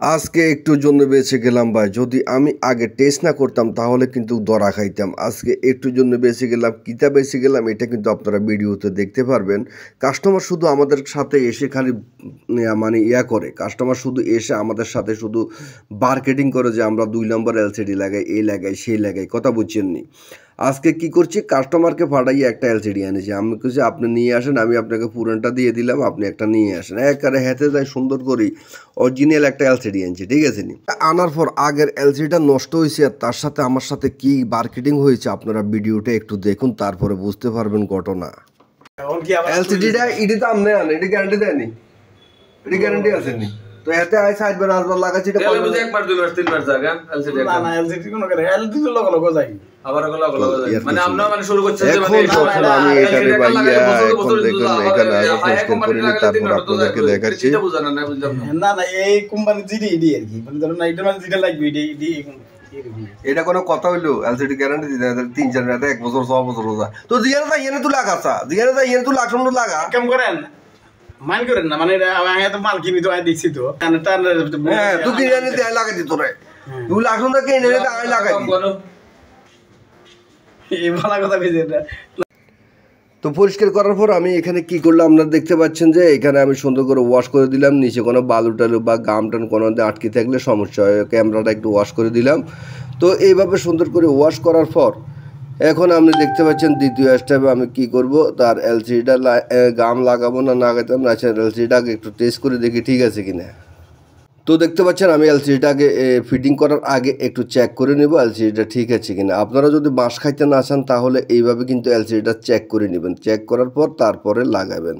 আজকে একটুর জন্য বেঁচে গেলাম ভাই। যদি আমি আগে টেস্ট না করতাম তাহলে কিন্তু ধরা খাইতাম। আজকে একটুর জন্য বেঁচে গেলাম, কিতা বেঁচে গেলাম এটা কিন্তু আপনারা ভিডিওতে দেখতে পারবেন। কাস্টমার শুধু আমাদের সাথে এসে খালি মানে করে। কাস্টমার শুধু এসে আমাদের সাথে শুধু মার্কেটিং করে যে আমরা ২ নম্বর এলসিডি লাগাই, এই লাগাই, সেই লাগাই। কথা বুঝছেননি? আজকে কি করছি, কাস্টমারকে পাঠাইয়ে একটা এলসিডি এনেছি। আমি বলছি আপনি নিয়ে আসেন, আমি আপনাকে পুরানটা দিয়ে দিলাম, আপনি একটা নিয়ে আসেন। একেবারে হেঁটে যাই সুন্দর করি অরিজিনাল একটা এলসিডি আনছি, ঠিক আছে নি? আনার পর আগের এলসিডিটা নষ্ট হয়েছে আর তার সাথে আমার সাথে কি মার্কেটিং হয়েছে আপনারা ভিডিওটা একটু দেখুন, তারপরে বুঝতে পারবেন ঘটনা। এলসিডিটা ইডি তো আমনে আনে, এটি গ্যারান্টি দেয়নি, এটি গ্যারান্টি আছে নি? তো এতে আই সাইড বার আসবার লাগাচ্ছি এটা কয় বছর? একবার দুইবার তিনবার জাগান এলসিডি না না এলসিডি কোন করে এলসিডি তো লগো লগো যাই আবার লগো লগো যাই মানে আমরা মানে শুরু করছেন যে মানে এখন আমি এখানে ভাইয়া এখন দেখুন এখানে আগে পোস্ট করে নি, তারপর আপনাদেরকে দেখাচ্ছি। এটা বুঝানো না বুঝলাম না না এই কোম্পানি জিডি ইডি আর কি মানে ধরুন এটা মানে যেটা লাগবে ইডি ইডি এটা কোনো কথা হইলো? এলসিডি গ্যারান্টি দিতে ৩-৪ রাতে ১ বছর ৬ বছর হয়ে যায়। তো জিয়ারে তাই এনে তো লাগাছা, জিয়ারে তাই এনে তো লাগাম তো লাগা কাম করেন মান করেন না মানে আমি তো মাল কিনি তো আই দেখছি তো হ্যাঁ তুই কিনে এনে দেয় লাগাই দিত রে, তুই লাগাম না কিনে এনে আই লাগাই এই ভালো কথা কইছে এটা। তো পরিষ্কার করার পর আমি এখানে কি করলাম আপনারা দেখতে পাচ্ছেন যে এখানে আমি সুন্দর করে ওয়াশ করে দিলাম। নিচে কোনো বালু টালু বা গাম টান কোনো আটকে থাকলে সমস্যা হয়, ক্যামেরাটা একটু ওয়াশ করে দিলাম। তো এইভাবে সুন্দর করে ওয়াশ করার পর এখন আপনি দেখতে পাচ্ছেন দ্বিতীয় স্টেপে আমি কি করব, তার এলসিডিটা গাম লাগাবো না লাগাতাম না, এলসিডিটাকে একটু টেস্ট করে দেখি ঠিক আছে কিনা। তো দেখতে পাচ্ছেন আমি এলসিডিটাকে ফিটিং করার আগে একটু চেক করে নেব এলসিডিটা ঠিক আছে কিনা। আপনারা যদি বাঁশ খাইতে না চান তাহলে এইভাবে কিন্তু এলসিডিটা চেক করে নেবেন, চেক করার পর তারপরে লাগাবেন।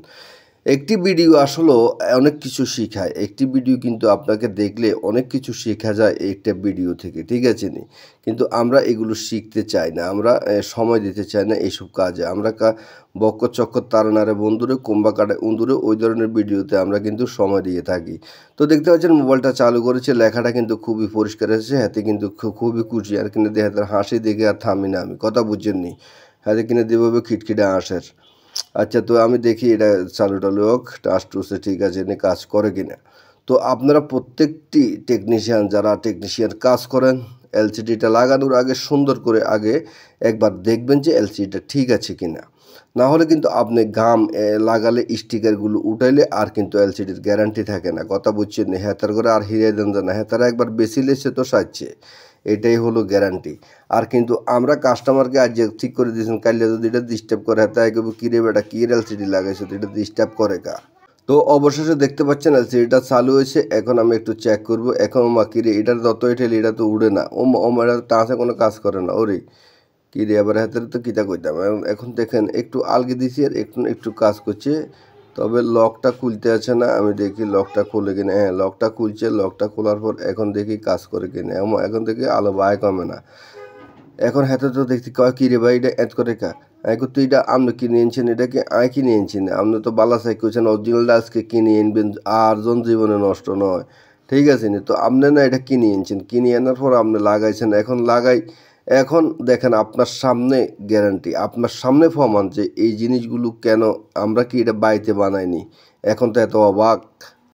একটি ভিডিও আসলেও অনেক কিছু শেখায়, একটি ভিডিও কিন্তু আপনাকে দেখলে অনেক কিছু শেখা যায় একটা ভিডিও থেকে, ঠিক আছে নি? কিন্তু আমরা এগুলো শিখতে চাই না, আমরা সময় দিতে চাই না এইসব কাজে। আমরা বক্কর চক্কর তারানারে বন্ধুরে কুম্বা কাটে উন্দুরে ওই ধরনের ভিডিওতে আমরা কিন্তু সময় দিয়ে থাকি। তো দেখতে পাচ্ছেন মোবাইলটা চালু করেছে, লেখাটা কিন্তু খুবই পরিষ্কার এসেছে, হাতে কিন্তু খুবই খুশি। আর কিনে দিয়ে হাতের হাসি দেখে আর থামি না আমি, কথা বুঝছেননি? হাতে কিনে দেবে খিটখিটে হাসের। আচ্ছা তো আমি দেখি এটা চালু টালু হোক, টাচ টুসে ঠিক আছে এনে কাজ করে কিনা। তো আপনারা প্রত্যেকটি টেকনিশিয়ান যারা টেকনিশিয়ান কাজ করেন এলসিডিটা লাগানোর আগে সুন্দর করে আগে একবার দেখবেন যে এলসিডিটা ঠিক আছে কিনা। না হলে কিন্তু আপনি গাম লাগালে স্টিকারগুলো উঠাইলে আর কিন্তু এলসিডির গ্যারান্টি থাকে না, কথা বুঝছেন না? হেতার করে আর হিরে দেন না, হেতারা একবার বেশি লেছে তো সাজছে, এটাই হলো গ্যারান্টি। আর কিন্তু আমরা কাস্টমারকে আজ যে ঠিক করে দিয়েছেন কাইলে যদি এটা ডিস্টার্ব করে তাই কেবল কিরে বেটা কি এলসিডি লাগাইছো, এটা ডিস্টার্ব করে কা। তো অবশেষে দেখতে পাচ্ছেন এলসিডিটা চালু হয়েছে। এখন আমি একটু চেক করব। এখন মা কিরে এটার যত ঠেলে এটা তো উড়ে না, ও এটা টাঁচে কোনো কাজ করে না, ওরে কিরে আবার হাতের তো কিতা কইতাম। এখন দেখেন একটু আলগে দিছি আর একটু একটু কাজ করছে, তবে লকটা খুলতে আছে না। আমি দেখি লকটা খুলে কিনা, হ্যাঁ লকটা খুলছে, লকটা খোলার পর এখন দেখি কাজ করে কিনা। এখন দেখি আলো বায় কমে না। এখন হাতে তো দেখছি কয় কী রে ভাই এটা এত করে কা, এখন তো এটা আপনি কিনে এনেছেন, এটা কি আয় কিনে এনেছি না, আপনি তো বালা সাই করছেন অরিজিনালটা আজকে কিনে আনবেন আর জন জীবনে নষ্ট নয়, ঠিক আছে নি? তো আপনি না এটা কিনে এনেছেন, কিনে আনার পর আপনি লাগাইছেন, এখন লাগাই এখন দেখেন আপনার সামনে গ্যারান্টি, আপনার সামনে প্রমাণ যে এই জিনিসগুলো কেন আমরা কি এটা বাড়িতে বানাইনি। এখন তো এত অবাক